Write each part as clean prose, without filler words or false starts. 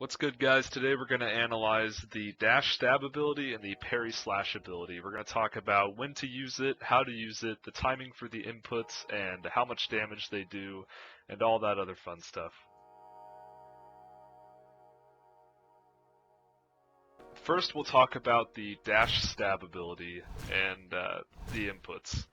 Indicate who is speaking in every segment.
Speaker 1: What's good, guys? Today we're going to analyze the dash stab ability and the parry slash ability. We're going to talk about when to use it, how to use it, the timing for the inputs, and how much damage they do, and all that other fun stuff. First, we'll talk about the dash stab ability and the inputs.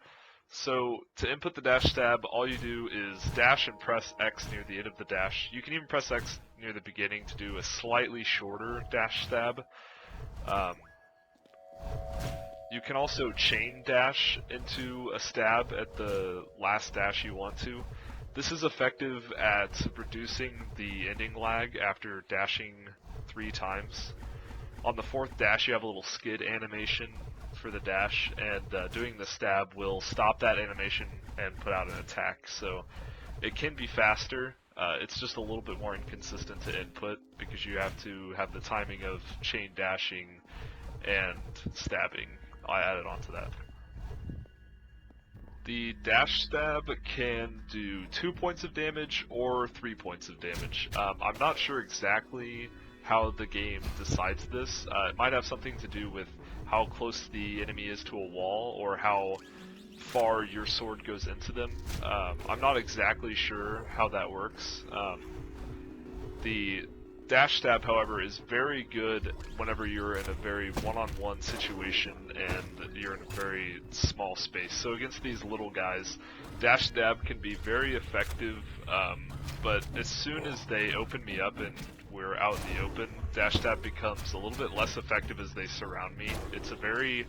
Speaker 1: So, to input the dash stab, all you do is dash and press X near the end of the dash. You can even press X near the beginning to do a slightly shorter dash stab. You can also chain dash into a stab at the last dash you want to. This is effective at reducing the ending lag after dashing 3 times. On the 4th dash, you have a little skid animation for the dash, and doing the stab will stop that animation and put out an attack. So it can be faster. It's just a little bit more inconsistent to input because you have to have the timing of chain dashing and stabbing added onto that. The dash stab can do 2 points of damage or 3 points of damage. I'm not sure exactly how the game decides this. It might have something to do with how close the enemy is to a wall or how far your sword goes into them. I'm not exactly sure how that works. The dash stab, however, is very good whenever you're in a very one-on-one situation and you're in a very small space. So against these little guys, dash stab can be very effective, but as soon as they open me up and we're out in the open, dash stab becomes a little bit less effective as they surround me. It's a very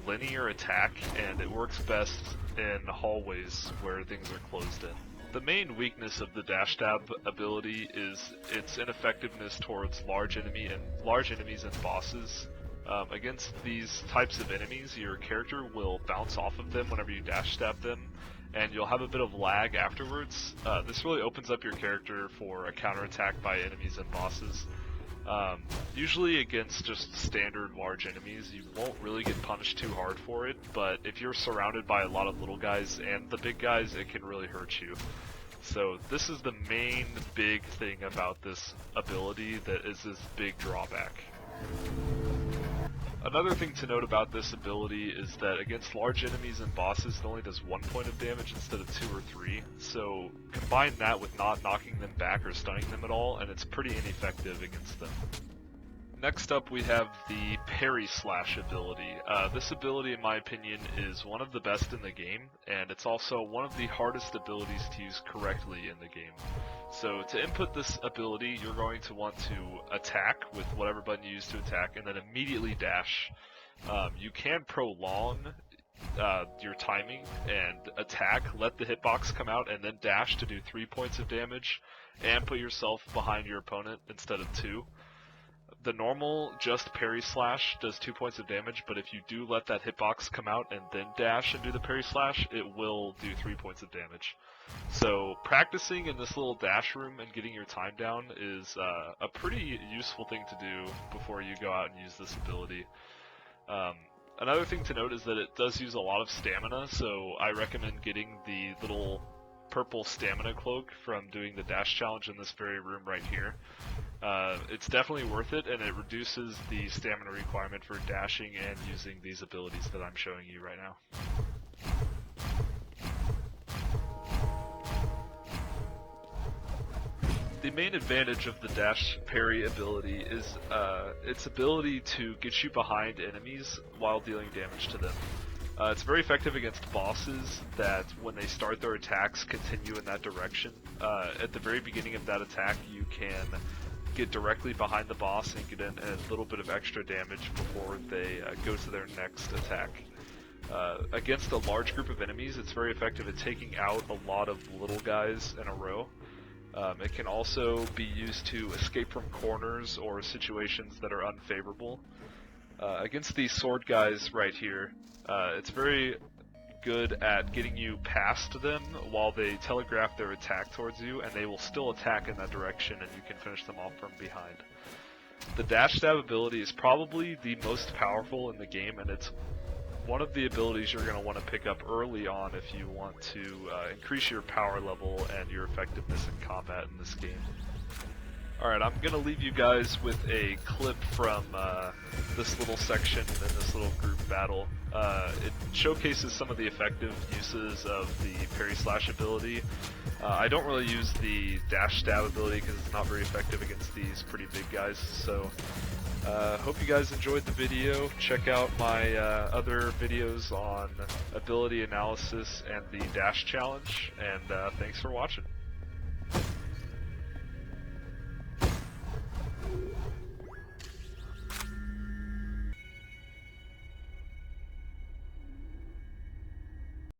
Speaker 1: linear attack, and it works best in hallways where things are closed in. The main weakness of the dash stab ability is its ineffectiveness towards large enemies and bosses. Against these types of enemies, your character will bounce off of them whenever you dash stab them, and you'll have a bit of lag afterwards. This really opens up your character for a counterattack by enemies and bosses. Usually against just standard large enemies, you won't really get punished too hard for it, but if you're surrounded by a lot of little guys and the big guys, it can really hurt you. So this is the main big thing about this ability that is this big drawback. Another thing to note about this ability is that against large enemies and bosses, it only does 1 point of damage instead of 2 or 3, so combine that with not knocking them back or stunning them at all, and it's pretty ineffective against them. Next up, we have the Parry Slash ability. This ability, in my opinion, is one of the best in the game, and it's also one of the hardest abilities to use correctly in the game. So to input this ability, you're going to want to attack with whatever button you use to attack, and then immediately dash. You can prolong your timing and attack, let the hitbox come out, and then dash to do 3 points of damage, and put yourself behind your opponent instead of 2. The normal just parry slash does 2 points of damage, but if you do let that hitbox come out and then dash and do the parry slash, it will do 3 points of damage. So practicing in this little dash room and getting your time down is a pretty useful thing to do before you go out and use this ability. Another thing to note is that it does use a lot of stamina, so I recommend getting the little purple stamina cloak from doing the dash challenge in this very room right here. It's definitely worth it, and it reduces the stamina requirement for dashing and using these abilities that I'm showing you right now. The main advantage of the dash parry ability is its ability to get you behind enemies while dealing damage to them. It's very effective against bosses that, when they start their attacks, continue in that direction. At the very beginning of that attack, you can get directly behind the boss and get in a little bit of extra damage before they go to their next attack. Against a large group of enemies, it's very effective at taking out a lot of little guys in a row. It can also be used to escape from corners or situations that are unfavorable. Against these sword guys right here, it's very good at getting you past them while they telegraph their attack towards you, and they will still attack in that direction, and you can finish them off from behind. The dash stab ability is probably the most powerful in the game, and it's one of the abilities you're going to want to pick up early on if you want to increase your power level and your effectiveness in combat in this game. Alright, I'm gonna leave you guys with a clip from this little section in this little group battle. It showcases some of the effective uses of the Parry Slash ability. I don't really use the dash stab ability because it's not very effective against these pretty big guys, so hope you guys enjoyed the video. Check out my other videos on ability analysis and the dash challenge, and thanks for watching.